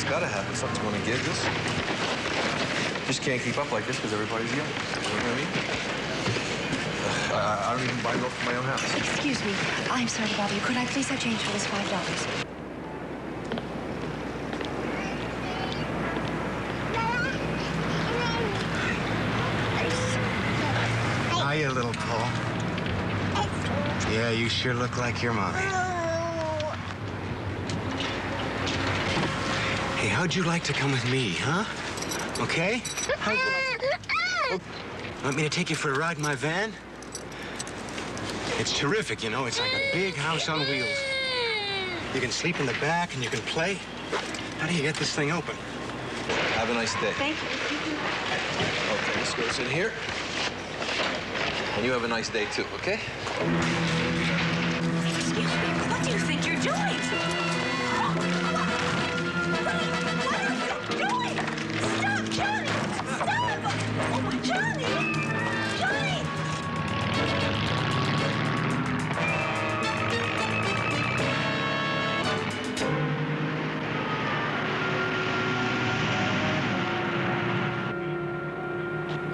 gotta happen. Something's going to give this. Just can't keep up like this because everybody's young. You know what I mean? I don't even buy milk for my own house. Excuse me. I'm sorry to bother you. Could I please have change for this $5? Hiya, little Paul. Yeah, you sure look like your mommy. Hey, how'd you like to come with me, huh? Okay? Want me to take you for a ride in my van? It's terrific, you know. It's like a big house on wheels. You can sleep in the back and you can play. How do you get this thing open? Have a nice day. Thank you. Okay, this goes in here. And you have a nice day, too, okay? Excuse me. What do you think you're doing? Oh, what are you doing? Stop, Johnny! Stop! Oh, Johnny! Johnny!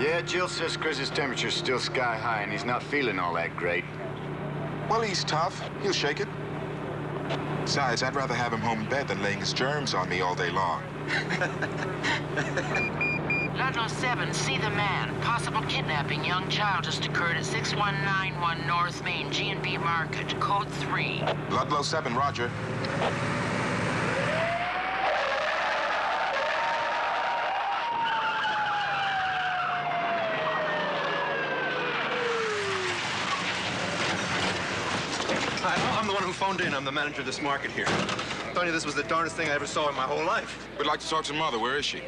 Yeah, Jill says Chris's temperature's still sky high and he's not feeling all that great. Well, he's tough. He'll shake it. Besides, I'd rather have him home in bed than laying his germs on me all day long. Ludlow 7, see the man. Possible kidnapping. Young child just occurred at 6191 North Main, G&B Market. Code 3. Ludlow 7, roger. Hi, I'm the one who phoned in. I'm the manager of this market here. I'm telling you, this was the darndest thing I ever saw in my whole life. We'd like to talk to Mother. Where is she?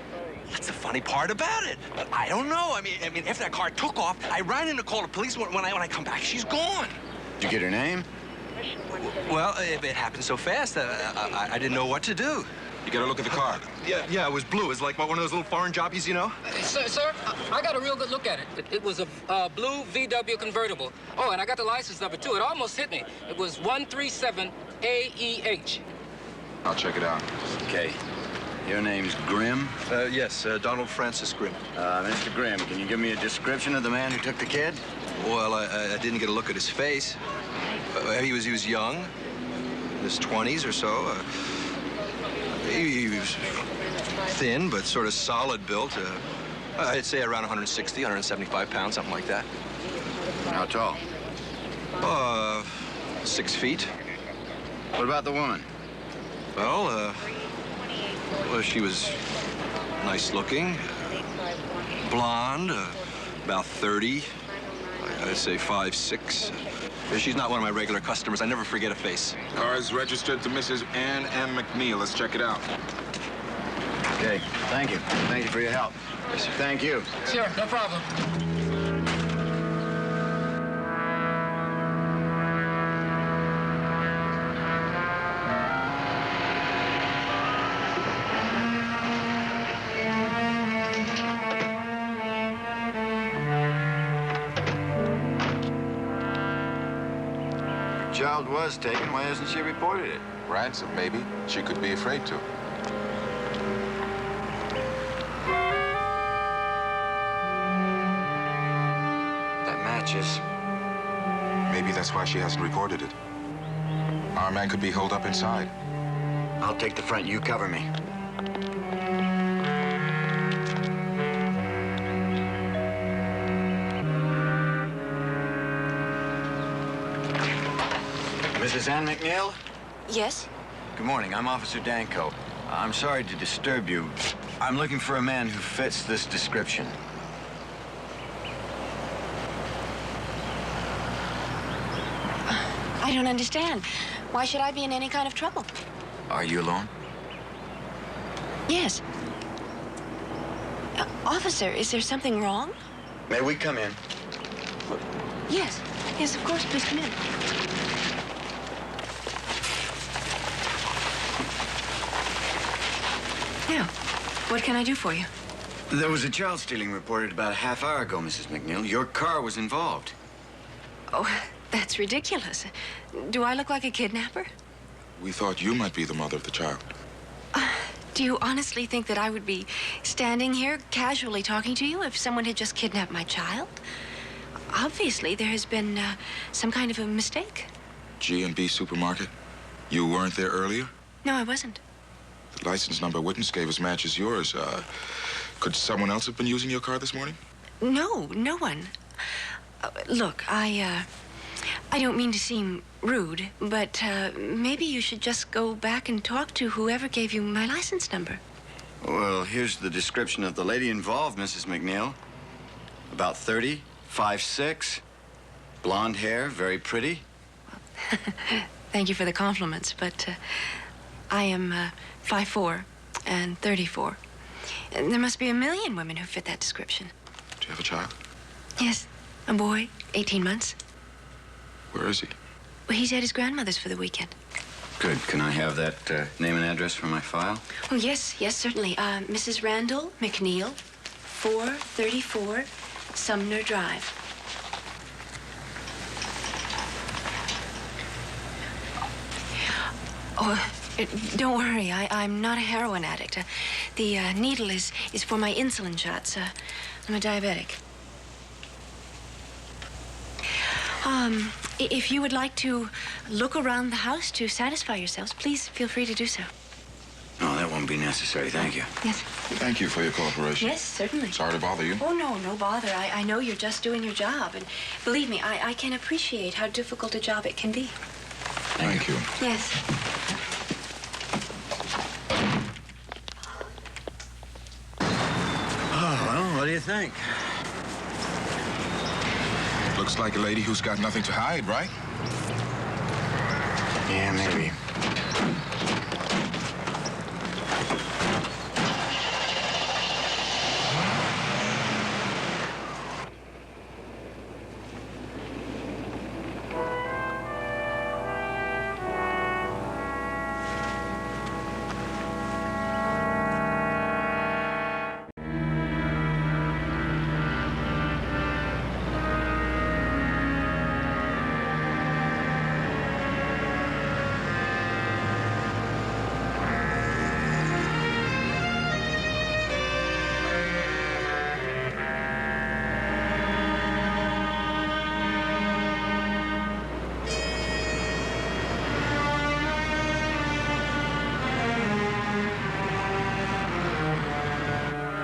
That's the funny part about it. I don't know. I mean, after that car took off, I ran in to call the police. When I come back, she's gone. Did you get her name? Well, it happened so fast, I didn't know what to do. You got to look at the car. Yeah, it was blue. It was like one of those little foreign jobbies, you know? Sir, I got a real good look at it. It was a blue VW convertible. Oh, and I got the license number, too. It almost hit me. It was 137 AEH. I'll check it out. Okay. Your name's Grimm? Yes, Donald Francis Grimm. Mr. Grimm, can you give me a description of the man who took the kid? Well, I didn't get a look at his face. He was young, in his 20s or so. He was thin, but sort of solid built. I'd say around 160, 175 pounds, something like that. How tall? 6 feet. What about the woman? Well, she was nice looking, blonde, about 30. I'd say 5'6". She's not one of my regular customers. I never forget a face. Car is registered to Mrs. Ann M. McNeil. Let's check it out. Okay, thank you. Thank you for your help. Yes, sir. Thank you. Sure, no problem. Child was taken. Why hasn't she reported it? Ransom, maybe. She could be afraid to. That matches. Maybe that's why she hasn't reported it. Our man could be holed up inside. I'll take the front. You cover me. Mrs. Ann McNeil? Yes? Good morning. I'm Officer Danko. I'm sorry to disturb you. I'm looking for a man who fits this description. I don't understand. Why should I be in any kind of trouble? Are you alone? Yes. Officer, is there something wrong? May we come in? Yes. Yes, of course. Please come in. Now, what can I do for you? There was a child stealing reported about a half hour ago, Mrs. McNeil. Your car was involved. Oh, that's ridiculous. Do I look like a kidnapper? We thought you might be the mother of the child. Do you honestly think that I would be standing here casually talking to you if someone had just kidnapped my child? Obviously, there has been some kind of a mistake. G&B Supermarket? You weren't there earlier? No, I wasn't. The license number witness gave us matches yours. Could someone else have been using your car this morning? No, no one. Look, I don't mean to seem rude, but maybe you should just go back and talk to whoever gave you my license number. Well, here's the description of the lady involved, Mrs. McNeil. About 30, 5'6", blonde hair, very pretty. Thank you for the compliments, but I am 5'4" and 34. And there must be a million women who fit that description. Do you have a child? Yes, a boy, 18 months. Where is he? Well, he's at his grandmother's for the weekend. Good. Can I have that name and address for my file? Oh, yes, certainly. Mrs. Randall McNeil, 434 Sumner Drive. Oh, don't worry. I'm not a heroin addict. The needle is for my insulin shots. I'm a diabetic. If you would like to look around the house to satisfy yourselves, please feel free to do so. No, that won't be necessary. Thank you. Yes. Thank you for your cooperation. Yes, certainly. Sorry to bother you. Oh, no bother. I know you're just doing your job. And believe me, I can appreciate how difficult a job it can be. Thank you. Yes. Oh, well, what do you think? Looks like a lady who's got nothing to hide, right? Yeah, maybe.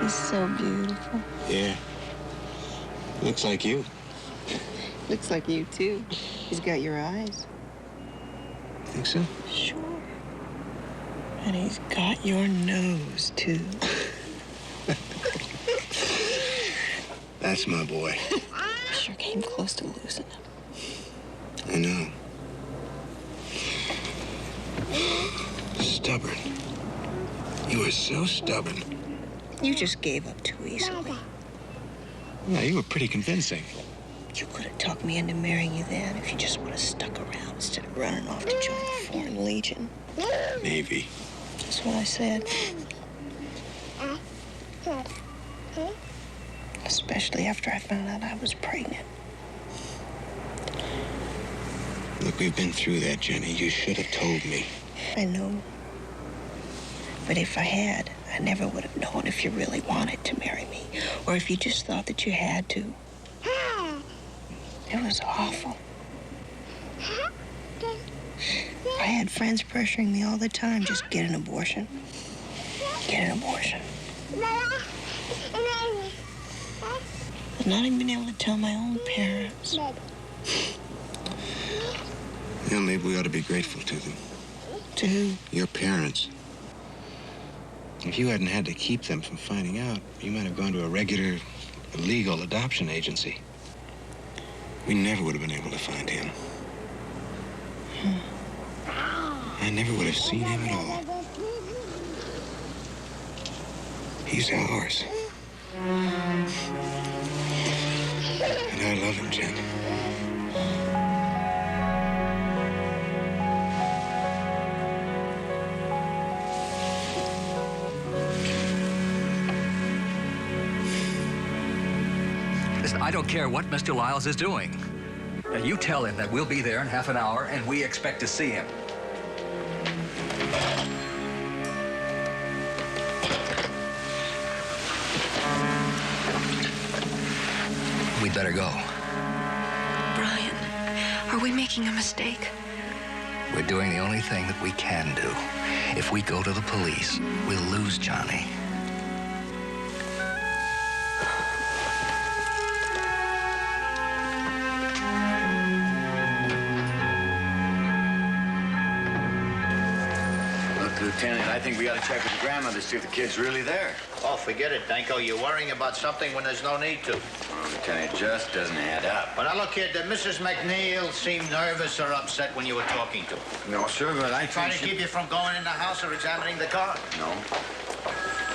He's so beautiful. Yeah. Looks like you. Looks like you, too. He's got your eyes. Think so? Sure. And he's got your nose, too. That's my boy. Sure came close to losing him. I know. Stubborn. You were so stubborn. You just gave up too easily. Yeah, you were pretty convincing. You could have talked me into marrying you then if you just would have stuck around instead of running off to join the Foreign Legion. Navy. That's what I said. Especially after I found out I was pregnant. Look, we've been through that, Jenny. You should have told me. I know. But if I had, I never would have known if you really wanted to marry me or if you just thought that you had to. It was awful. I had friends pressuring me all the time, just get an abortion. Get an abortion. But not even being able to tell my own parents. You know, maybe we ought to be grateful to them. To who? Your parents. If you hadn't had to keep them from finding out, you might have gone to a regular, legal adoption agency. We never would have been able to find him. I never would have seen him at all. He's ours. And I love him, Jen. Listen, I don't care what Mr. Lyles is doing. Now, you tell him that we'll be there in half an hour and we expect to see him. You'd better go. Brian, are we making a mistake? We're doing the only thing that we can do. If we go to the police, we'll lose Johnny. Look, Lieutenant, I think we ought to check with the grandmother, see if the kid's really there. Oh, forget it, Danko. You're worrying about something when there's no need to. Well, Lieutenant, it just doesn't add up. But now, look here, did Mrs. McNeil seem nervous or upset when you were talking to her? No, sure, but I Trying think to keep you from going in the house or examining the car? No.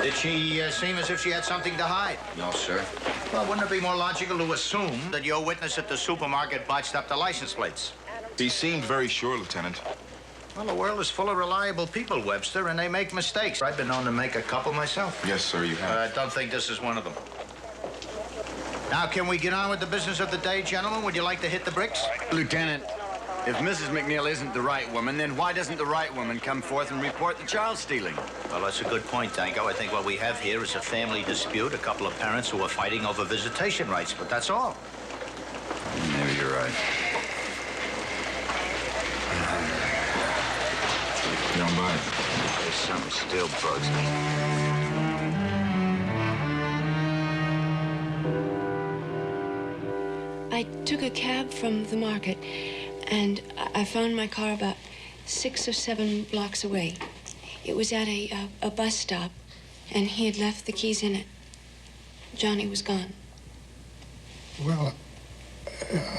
Did she seem as if she had something to hide? No, sir. Well, wouldn't it be more logical to assume that your witness at the supermarket botched up the license plates? He seemed very sure, Lieutenant. Well, the world is full of reliable people, Webster, and they make mistakes. I've been known to make a couple myself. Yes, sir, you have. I don't think this is one of them. Now, can we get on with the business of the day, gentlemen? Would you like to hit the bricks? Lieutenant, if Mrs. McNeil isn't the right woman, then why doesn't the right woman come forth and report the child stealing? Well, that's a good point, Danko. I think what we have here is a family dispute, a couple of parents who are fighting over visitation rights, but that's all. Maybe you're right. You don't mind? There's something still bugs me. I took a cab from the market, and I found my car about 6 or 7 blocks away. It was at a bus stop, and he had left the keys in it. Johnny was gone. Well,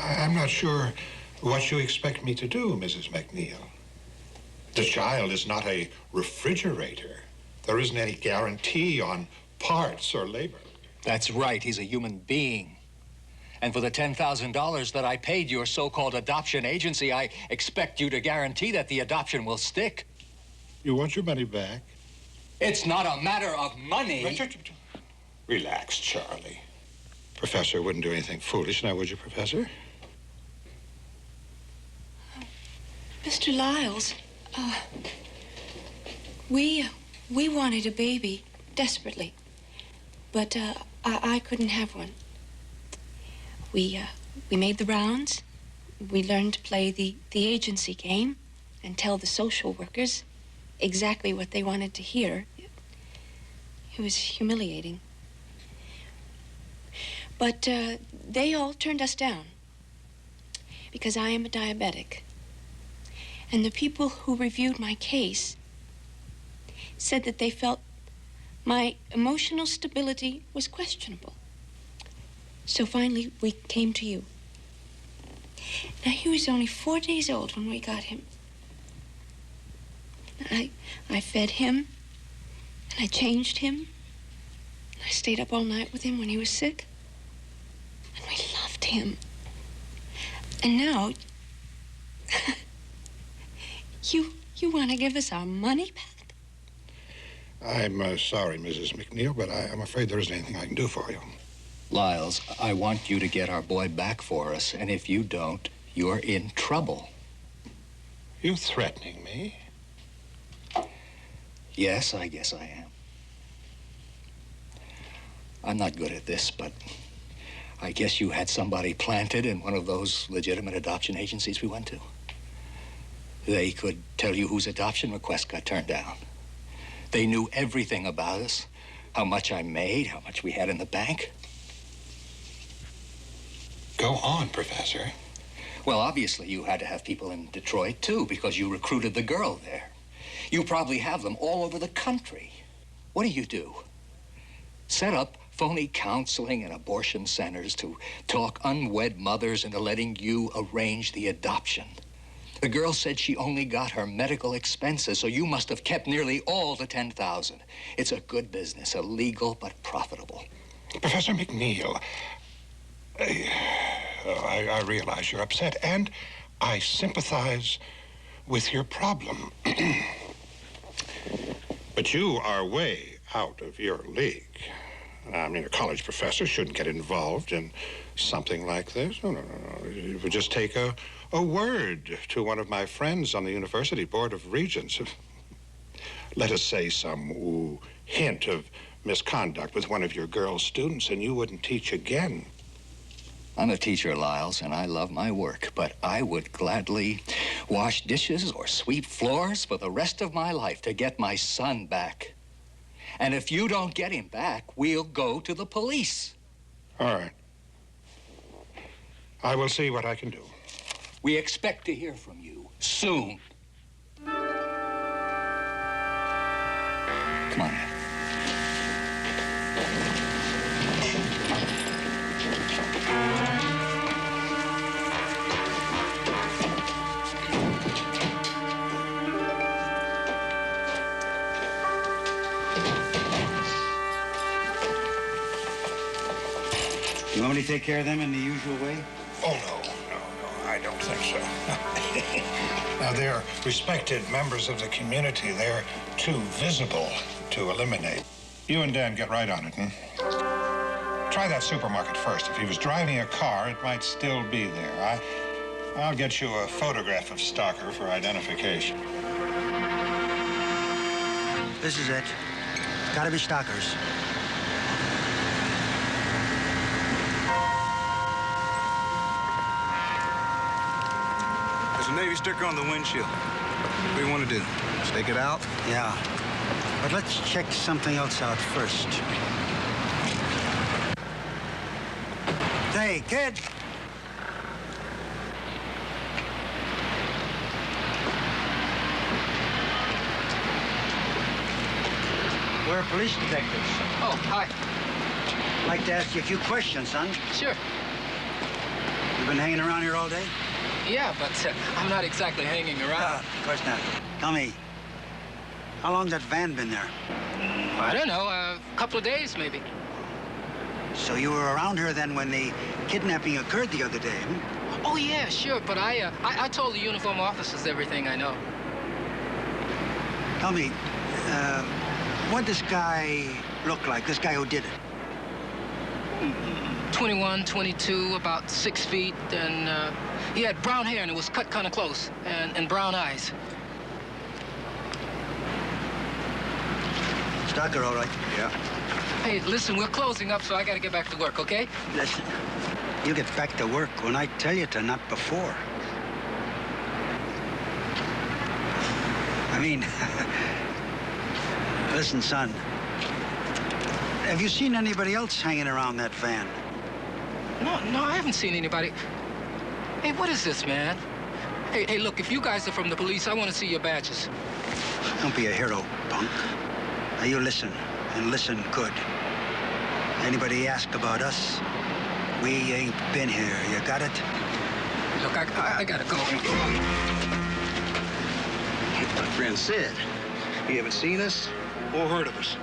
I'm not sure what you expect me to do, Mrs. McNeil. The child is not a refrigerator. There isn't any guarantee on parts or labor. That's right. He's a human being. And for the $10,000 that I paid your so-called adoption agency, I expect you to guarantee that the adoption will stick. You want your money back? It's not a matter of money. Relax, Charlie. Professor wouldn't do anything foolish, now would you, Professor? Mr. Lyles, we wanted a baby desperately, but I couldn't have one. We made the rounds. We learned to play the agency game and tell the social workers exactly what they wanted to hear. It was humiliating. But they all turned us down because I am a diabetic. And the people who reviewed my case said that they felt my emotional stability was questionable. So finally, we came to you. Now, he was only 4 days old when we got him. I fed him, and I changed him. I stayed up all night with him when he was sick. And we loved him. And now, you want to give us our money back? I'm sorry, Mrs. McNeil, but I'm afraid there isn't anything I can do for you. Lyles, I want you to get our boy back for us, and if you don't, you're in trouble. You threatening me? Yes, I guess I am. I'm not good at this, but I guess you had somebody planted in one of those legitimate adoption agencies we went to. They could tell you whose adoption request got turned down. They knew everything about us, how much I made, how much we had in the bank. Go on, Professor. Well, obviously you had to have people in Detroit, too, because you recruited the girl there. You probably have them all over the country. What do? Set up phony counseling and abortion centers to talk unwed mothers into letting you arrange the adoption. The girl said she only got her medical expenses, so you must have kept nearly all the $10,000. It's a good business, illegal but profitable. Professor McNeil, I realize you're upset, and I sympathize with your problem. But you are way out of your league. I mean, a college professor shouldn't get involved in something like this. No. It would just take a word to one of my friends on the University Board of Regents. Let us say some hint of misconduct with one of your girl students, and you wouldn't teach again. I'm a teacher, Lyles, and I love my work, but I would gladly wash dishes or sweep floors for the rest of my life to get my son back. And if you don't get him back, we'll go to the police. All right. I will see what I can do. We expect to hear from you soon. Come on, Ed. You want me to take care of them in the usual way? Oh, no, I don't think so. Now, they're respected members of the community. They're too visible to eliminate. You and Dan get right on it, Try that supermarket first. If he was driving a car, it might still be there. I'll get you a photograph of Stalker for identification. This is it. It's gotta be Stalker's. There's a Navy sticker on the windshield. What do you want to do? Stake it out? Yeah. But let's check something else out first. Hey, kid! We're police detectives. Oh, hi. I'd like to ask you a few questions, son. Sure. You've been hanging around here all day? Yeah, but I'm not exactly hanging around. Of course not. Tell me, how long's that van been there? I don't know, a couple of days, maybe. So you were around here then when the kidnapping occurred the other day, hmm? Oh, yeah, sure, but I told the uniform officers everything I know. Tell me, what does this guy look like, this guy who did it? 21, 22, about 6 feet, and he had brown hair and it was cut kind of close, and brown eyes. Stalker, all right? Yeah. Hey, listen, we're closing up, so I gotta get back to work, okay? Listen, you get back to work when I tell you to, not before. I mean, listen, son. Have you seen anybody else hanging around that van? No, I haven't seen anybody. Hey, what is this, man? Hey, look, if you guys are from the police, I want to see your badges. Don't be a hero, punk. Now you listen, and listen good. Anybody ask about us, we ain't been here. You got it? Look, I gotta go. My friend said, you haven't seen us or heard of us.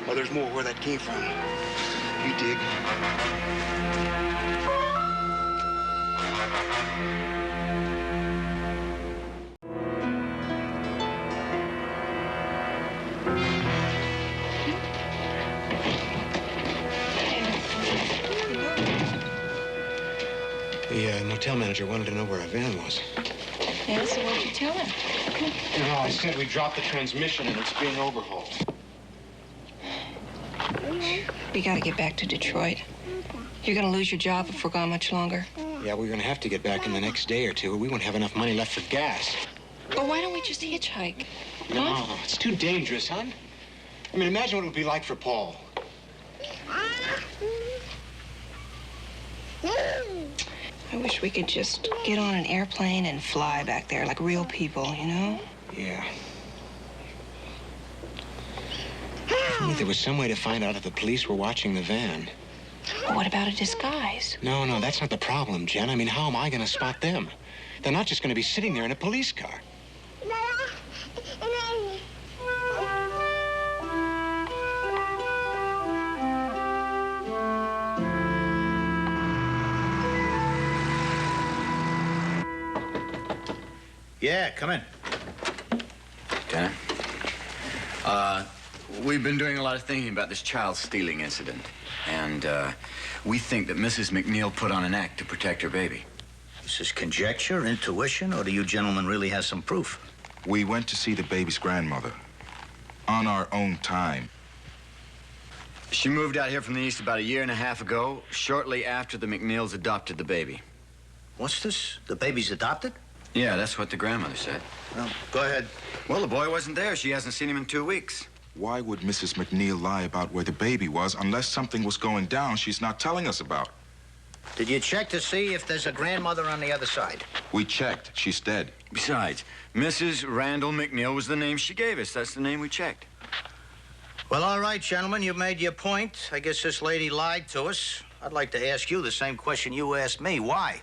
Well, there's more where that came from. You dig? The motel manager wanted to know where our van was. Yeah, so what'd you tell him? No, I said we dropped the transmission and it's being overhauled. We gotta get back to Detroit. You're gonna lose your job if we're gone much longer. Yeah, we're gonna have to get back in the next day or two, or we won't have enough money left for gas. Well, why don't we just hitchhike? No, it's too dangerous, hon. I mean, imagine what it would be like for Paul. I wish we could just get on an airplane and fly back there like real people, you know? Yeah. If only there was some way to find out if the police were watching the van. Well, what about a disguise? No, that's not the problem, Jen. I mean, how am I going to spot them? They're not just going to be sitting there in a police car. Yeah, come in. Lieutenant, we've been doing a lot of thinking about this child stealing incident. And we think that Mrs. McNeil put on an act to protect her baby. This is conjecture, intuition, or do you gentlemen really have some proof? We went to see the baby's grandmother on our own time. She moved out here from the East about 1.5 years ago, shortly after the McNeils adopted the baby. What's this? The baby's adopted? Yeah, that's what the grandmother said. Well, go ahead. Well, the boy wasn't there. She hasn't seen him in 2 weeks. Why would Mrs. McNeil lie about where the baby was unless something was going down she's not telling us about? Did you check to see if there's a grandmother on the other side? We checked. She's dead. Besides, Mrs. Randall McNeil was the name she gave us. That's the name we checked. Well, all right, gentlemen, you made your point. I guess this lady lied to us. I'd like to ask you the same question you asked me. Why?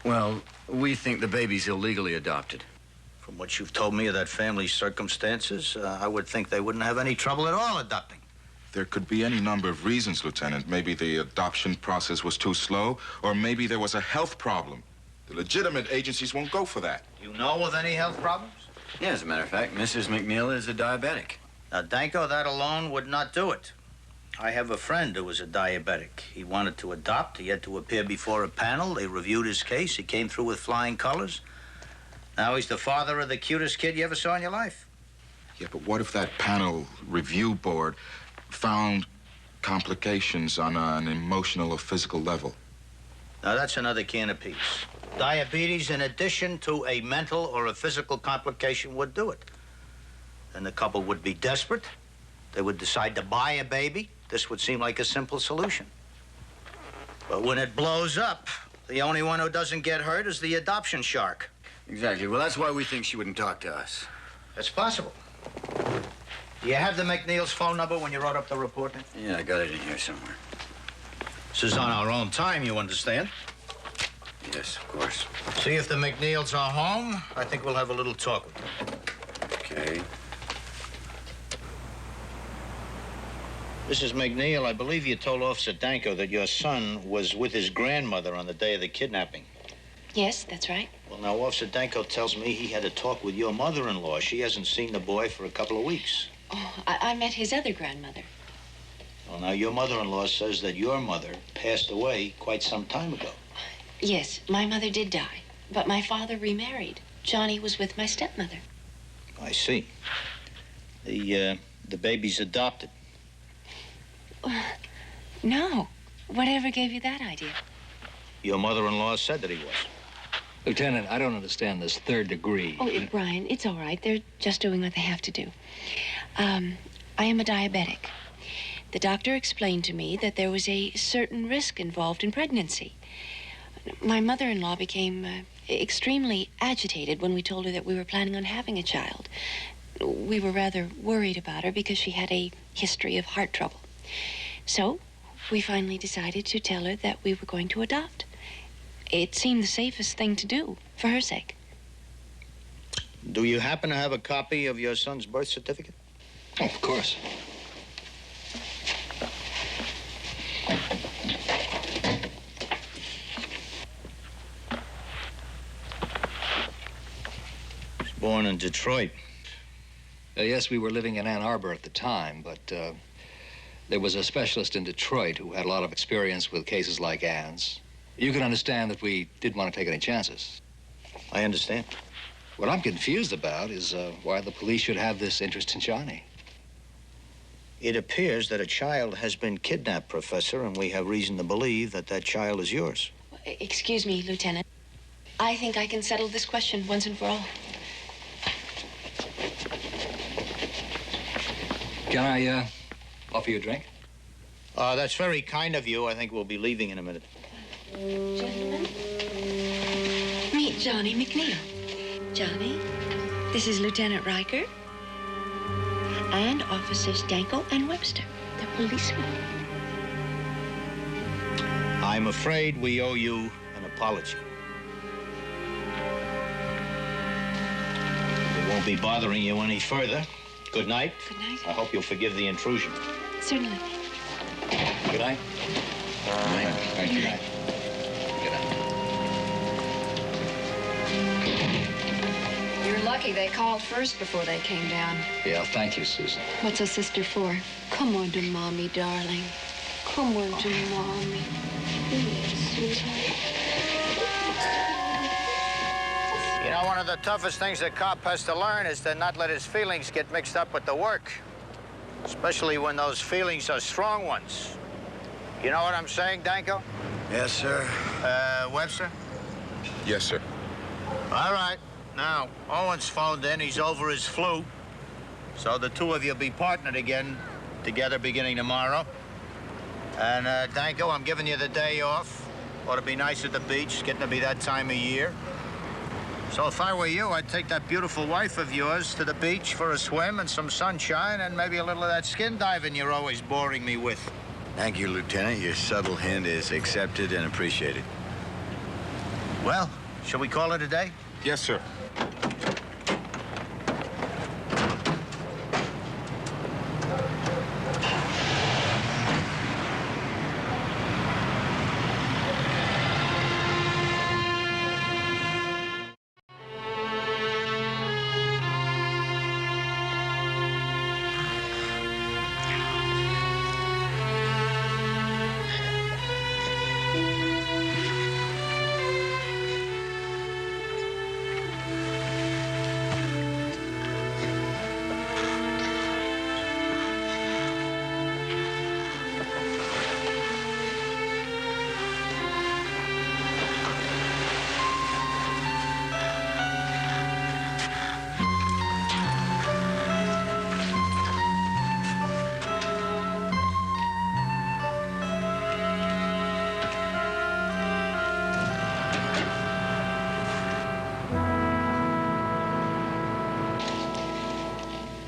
Well, we think the baby's illegally adopted. From what you've told me of that family's circumstances, I would think they wouldn't have any trouble at all adopting. There could be any number of reasons, Lieutenant. Maybe the adoption process was too slow, or maybe there was a health problem. The legitimate agencies won't go for that. You know of any health problems? Yeah, as a matter of fact, Mrs. McNeil is a diabetic. Now, Danko, that alone would not do it. I have a friend who was a diabetic. He wanted to adopt. He had to appear before a panel. They reviewed his case. He came through with flying colors. Now he's the father of the cutest kid you ever saw in your life. Yeah, but what if that panel review board found complications on an emotional or physical level? Now, that's another can of peas. Diabetes, in addition to a mental or a physical complication, would do it. Then the couple would be desperate. They would decide to buy a baby. This would seem like a simple solution. But when it blows up, the only one who doesn't get hurt is the adoption shark. Exactly. Well, that's why we think she wouldn't talk to us. That's possible. Do you have the McNeil's phone number when you wrote up the report? Yeah, I got it in here somewhere. This is on our own time, you understand? Yes, of course. See if the McNeils are home. I think we'll have a little talk with them. Okay. Mrs. McNeil, I believe you told Officer Danko that your son was with his grandmother on the day of the kidnapping. Yes, that's right. Well, now, Officer Danko tells me he had a talk with your mother-in-law. She hasn't seen the boy for a couple of weeks. Oh, I met his other grandmother. Well, now, your mother-in-law says that your mother passed away quite some time ago. Yes, my mother did die, but my father remarried. Johnny was with my stepmother. I see. The baby's adopted. No. Whatever gave you that idea? Your mother-in-law said that he was. Lieutenant, I don't understand this third degree. Oh, Brian, it's all right. They're just doing what they have to do. I am a diabetic. The doctor explained to me that there was a certain risk involved in pregnancy. My mother-in-law became extremely agitated when we told her that we were planning on having a child. We were rather worried about her because she had a history of heart trouble. So, we finally decided to tell her that we were going to adopt. It seemed the safest thing to do, for her sake. Do you happen to have a copy of your son's birth certificate? Oh, of course. He was born in Detroit. Yes, we were living in Ann Arbor at the time, but there was a specialist in Detroit who had a lot of experience with cases like Ann's. You can understand that we didn't want to take any chances. I understand. What I'm confused about is why the police should have this interest in Johnny. It appears that a child has been kidnapped, Professor, and we have reason to believe that that child is yours. Excuse me, Lieutenant. I think I can settle this question once and for all. Can I offer you a drink? That's very kind of you. I think we'll be leaving in a minute. Gentlemen, meet Johnny McNeil. Johnny, this is Lieutenant Riker and Officers Danko and Webster, the policemen. I'm afraid we owe you an apology. We won't be bothering you any further. Good night. Good night. I hope you'll forgive the intrusion. Certainly. Good night. Good night. Thank you. Good night. You're lucky they called first before they came down. Yeah, thank you, Susan. What's a sister for? Come on to Mommy, darling. Come on to Mommy. Yes, sweetheart. You know, one of the toughest things a cop has to learn is to not let his feelings get mixed up with the work. especially when those feelings are strong ones. You know what I'm saying, Danko? Yes, sir. Webster? Yes, sir. All right. Now, Owen's phoned in. He's over his flu. So the two of you will be partnered again together beginning tomorrow. And, Danko, I'm giving you the day off. Ought to be nice at the beach. It's getting to be that time of year. So if I were you, I'd take that beautiful wife of yours to the beach for a swim and some sunshine and maybe a little of that skin diving you're always boring me with. Thank you, Lieutenant. Your subtle hint is accepted and appreciated. Well, shall we call it a day? Yes, sir.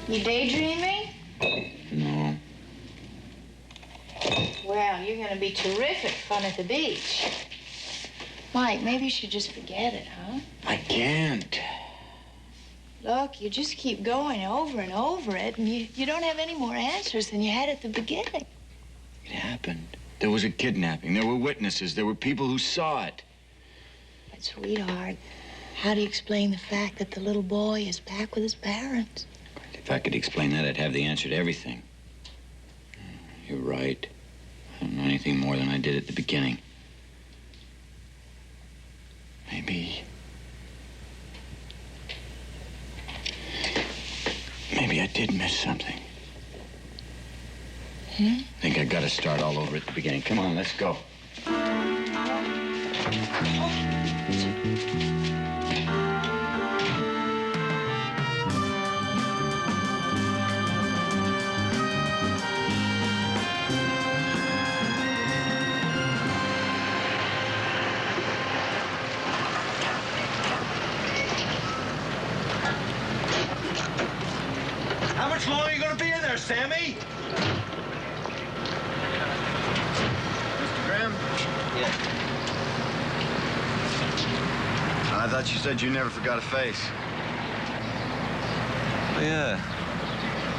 You daydreaming? No. Well, you're going to be terrific fun at the beach. Mike, maybe you should just forget it, huh? I can't. Look, you just keep going over and over it, and you don't have any more answers than you had at the beginning. It happened. There was a kidnapping. There were witnesses. There were people who saw it. But, sweetheart, how do you explain the fact that the little boy is back with his parents? If I could explain that, I'd have the answer to everything. You're right. I don't know anything more than I did at the beginning. Maybe I did miss something. I think I gotta start all over at the beginning. Come on, let's go. How much longer are you going to be in there, Sammy? Mr. Graham? Yeah. I thought you said you never forgot a face. Oh, yeah.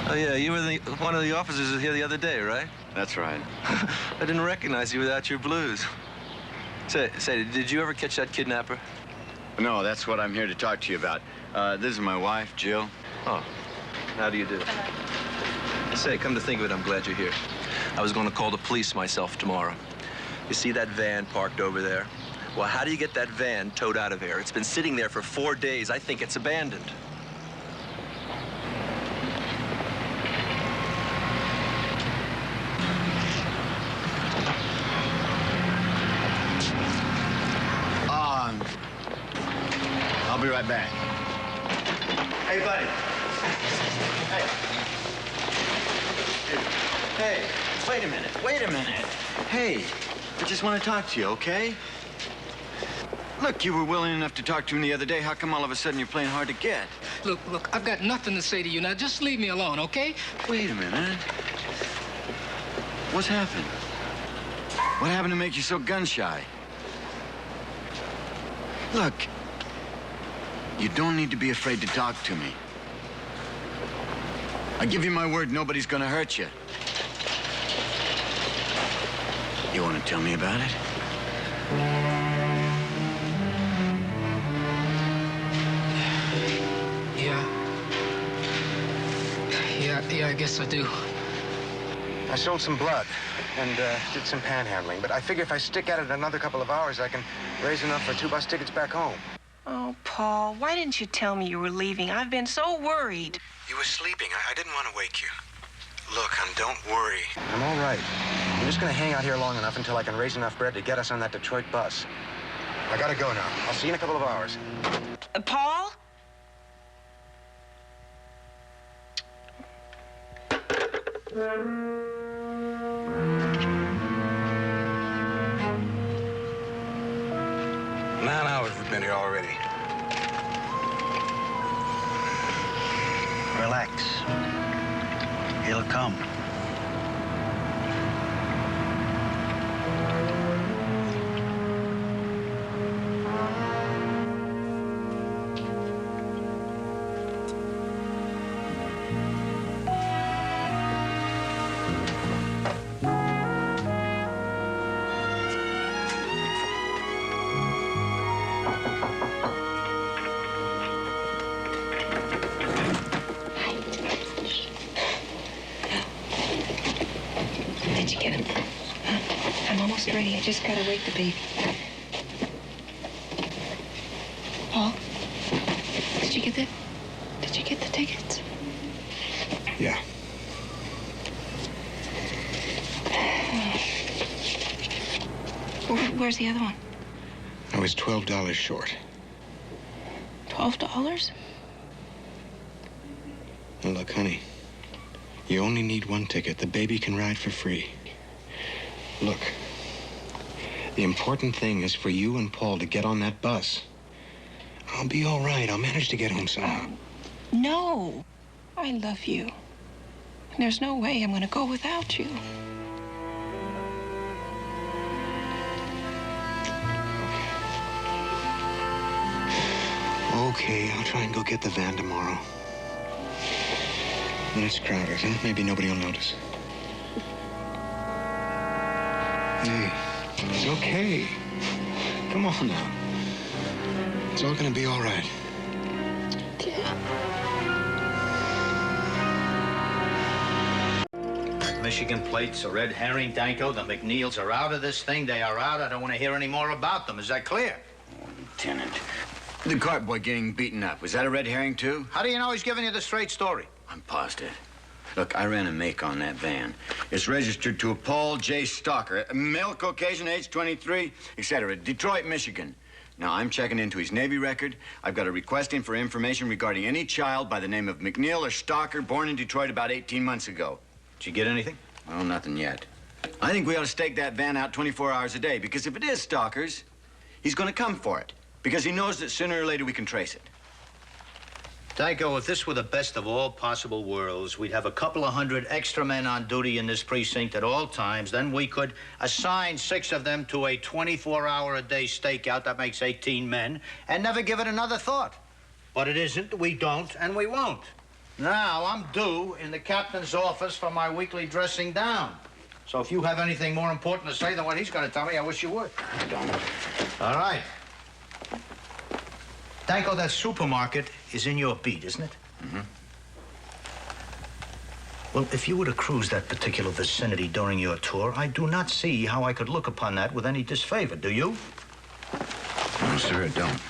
Oh, yeah, you were one of the officers here the other day, right? That's right. I didn't recognize you without your blues. Say, did you ever catch that kidnapper? No, that's what I'm here to talk to you about. This is my wife, Jill. Oh, how do you do? Say, come to think of it, I'm glad you're here. I was going to call the police myself tomorrow. You see that van parked over there? Well, how do you get that van towed out of here? It's been sitting there for 4 days. I think it's abandoned. I'll be right back. Hey, buddy. Hey, wait a minute. Hey, I just want to talk to you, okay? Look, you were willing enough to talk to me the other day. How come all of a sudden you're playing hard to get? Look, I've got nothing to say to you now. Just leave me alone, okay? Wait a minute. What's happened? What happened to make you so gun-shy? Look, you don't need to be afraid to talk to me. I give you my word, nobody's gonna hurt you. You want to tell me about it? Yeah, I guess I do. I sold some blood and did some panhandling, but I figure if I stick at it another couple of hours, I can raise enough for 2 bus tickets back home. Oh, Paul, why didn't you tell me you were leaving? I've been so worried. You were sleeping. I didn't want to wake you. Look, don't worry. I'm all right. I'm just gonna hang out here long enough until I can raise enough bread to get us on that Detroit bus. I gotta go now. I'll see you in a couple of hours. Paul? Nine hours we've been here already. Relax. He'll come. Did you get him? Huh? I'm almost ready. I just gotta wake the baby. Paul? Did you get the tickets? Yeah. Where's the other one? I was $12 short. $12? Now look, honey, you only need one ticket. The baby can ride for free. Look, the important thing is for you and Paul to get on that bus. I'll be all right. I'll manage to get home somehow. No. I love you. And there's no way I'm gonna go without you. Okay, I'll try and go get the van tomorrow. When it's crowded, huh? Maybe nobody will notice. Hey, it's okay. Come on now. It's all gonna be all right. Michigan plates, a red herring, Danko. The McNeils are out of this thing. They are out. I don't want to hear any more about them. Is that clear? Lieutenant. The cart boy getting beaten up. Was that a red herring, too? How do you know he's giving you the straight story? I'm positive. Look, I ran a make on that van. It's registered to a Paul J. Stalker, a male Caucasian, age 23, etc., Detroit, Michigan. Now, I'm checking into his Navy record. I've got a request in for information regarding any child by the name of McNeil or Stalker born in Detroit about 18 months ago. Did you get anything? Well, nothing yet. I think we ought to stake that van out 24 hours a day, because if it is Stalker's, he's going to come for it, because he knows that sooner or later we can trace it. Danko, if this were the best of all possible worlds, we'd have a couple of hundred extra men on duty in this precinct at all times. Then we could assign 6 of them to a 24-hour-a-day stakeout. That makes 18 men, and never give it another thought. But it isn't, we don't, and we won't. Now, I'm due in the captain's office for my weekly dressing down. So if you have anything more important to say than what he's going to tell me, I wish you would. I don't. All right. Danko, that supermarket is in your beat, isn't it? Mm-hmm. Well, if you were to cruise that particular vicinity during your tour, I do not see how I could look upon that with any disfavor. Do you? No, sir, I don't.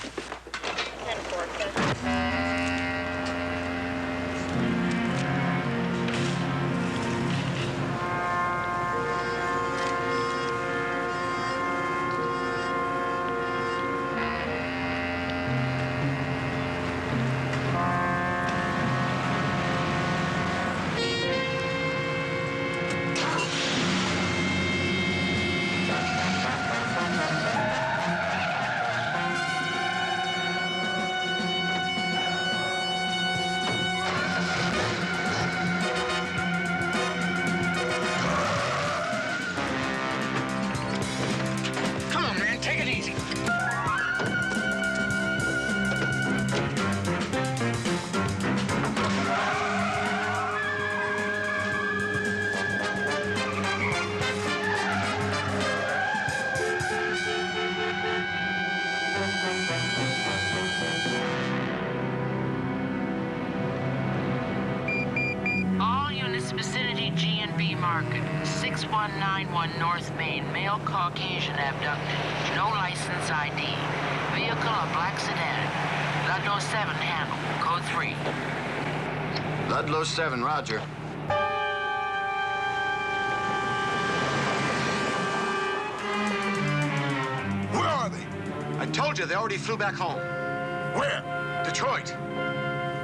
Vicinity G&B Market, 6191 North Main, male Caucasian abducted, no license ID, vehicle a black sedan, Ludlow 7 handle, code 3. Ludlow 7, roger. told you, they already flew back home. Where? Detroit.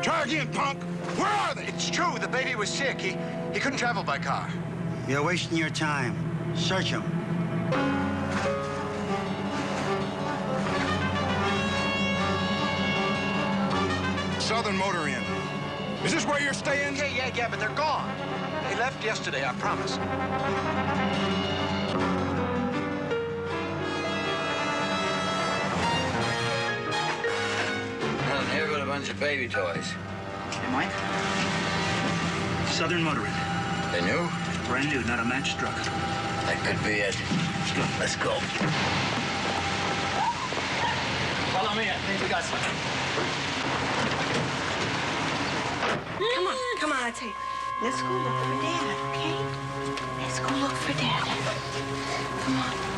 Try again, punk. Where are they? It's true, the baby was sick. He couldn't travel by car. You're wasting your time. Search them. Southern Motor Inn. Is this where you're staying? Yeah, but they're gone. They left yesterday, I promise. Well, here got a bunch of baby toys. Hey, Mike. Southern Motor Inn. They new? Brand new, not a match struck. That could be it. Let's go. Follow me. I think we got something. Come on, I tell you. Let's go look for Dad, okay? Let's go look for Dad. Come on.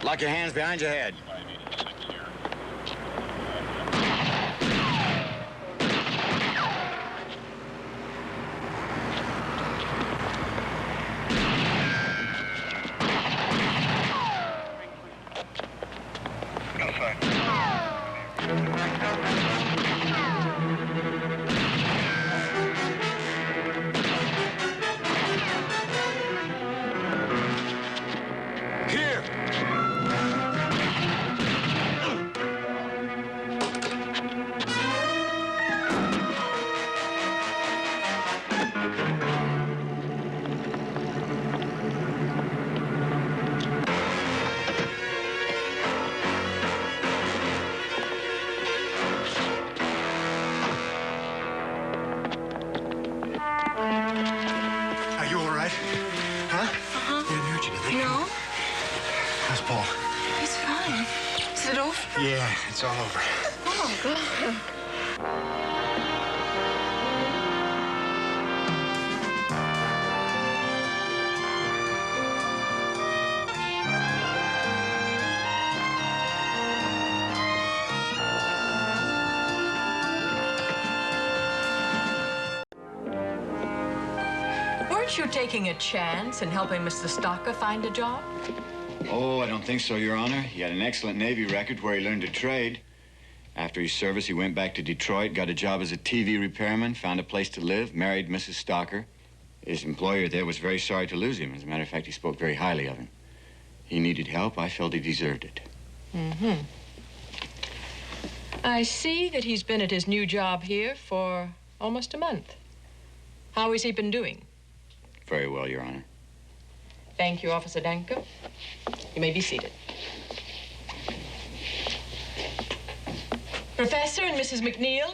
Lock your hands behind your head. Are you all right? Huh? They didn't hurt you, did they? No, How's Paul? he's fine. Is it over? Yeah, it's all over. Oh, God. Weren't you taking a chance in helping Mr. Stocker find a job? Oh, I don't think so, Your Honor. He had an excellent Navy record where he learned a trade. After his service, he went back to Detroit, got a job as a TV repairman, found a place to live, married Mrs. Stocker. His employer there was very sorry to lose him. As a matter of fact, he spoke very highly of him. He needed help. I felt he deserved it. Mm-hmm. I see that he's been at his new job here for almost a month. How has he been doing? Very well, Your Honor. Thank you, Officer Danko. You may be seated. Professor and Mrs. McNeil,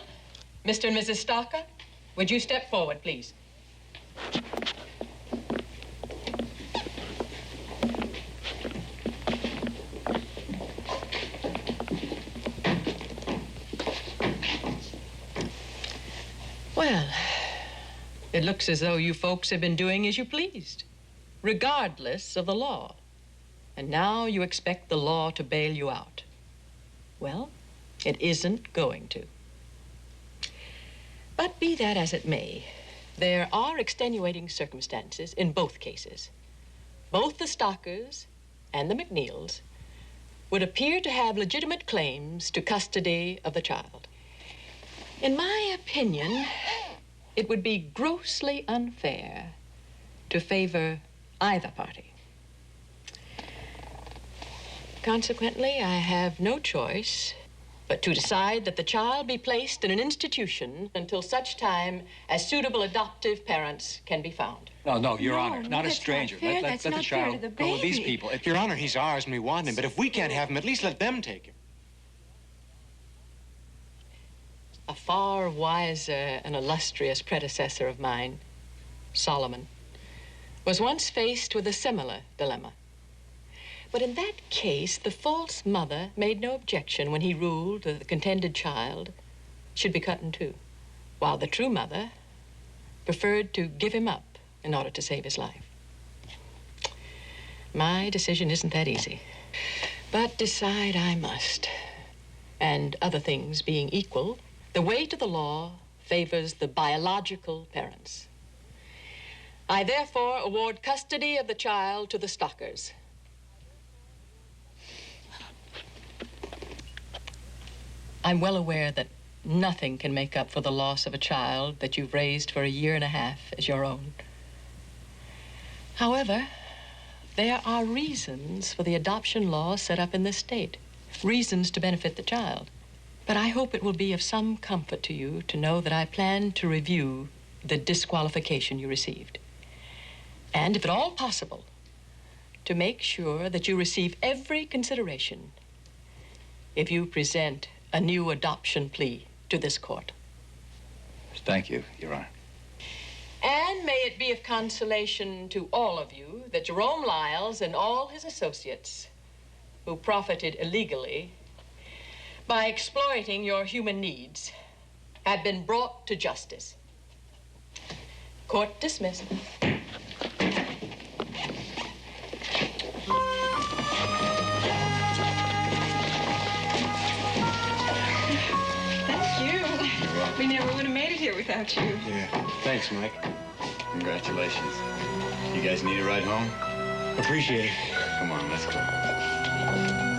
Mr. and Mrs. Stocker, would you step forward, please? Well, it looks as though you folks have been doing as you pleased, regardless of the law. And now you expect the law to bail you out. Well, it isn't going to. But be that as it may, there are extenuating circumstances in both cases. Both the Stockers and the McNeils would appear to have legitimate claims to custody of the child. In my opinion, it would be grossly unfair to favor either party. Consequently, I have no choice but to decide that the child be placed in an institution until such time as suitable adoptive parents can be found. No, Your Honor, no, not a that's stranger. not fair. Let That's the not fair to child the go with these baby. people. Your Honor, he's ours and we want him, but if we can't have him, at least let them take him. A far wiser and illustrious predecessor of mine, Solomon, was once faced with a similar dilemma. But in that case, the false mother made no objection when he ruled that the contended child should be cut in two, while the true mother preferred to give him up in order to save his life. My decision isn't that easy, but decide I must. And other things being equal, the weight of the law favors the biological parents. I therefore award custody of the child to the Stockers. I'm well aware that nothing can make up for the loss of a child that you've raised for a year and a half as your own. However, there are reasons for the adoption law set up in this state, reasons to benefit the child. But I hope it will be of some comfort to you to know that I plan to review the disqualification you received. And if at all possible, to make sure that you receive every consideration if you present a new adoption plea to this court. Thank you, Your Honor. And may it be of consolation to all of you that Jerome Lyles and all his associates, who profited illegally by exploiting your human needs, have been brought to justice. Court dismissed. We never would have made it here without you. Yeah. Thanks, Mike. Congratulations. You guys need a ride home? Appreciate it. Come on, let's go.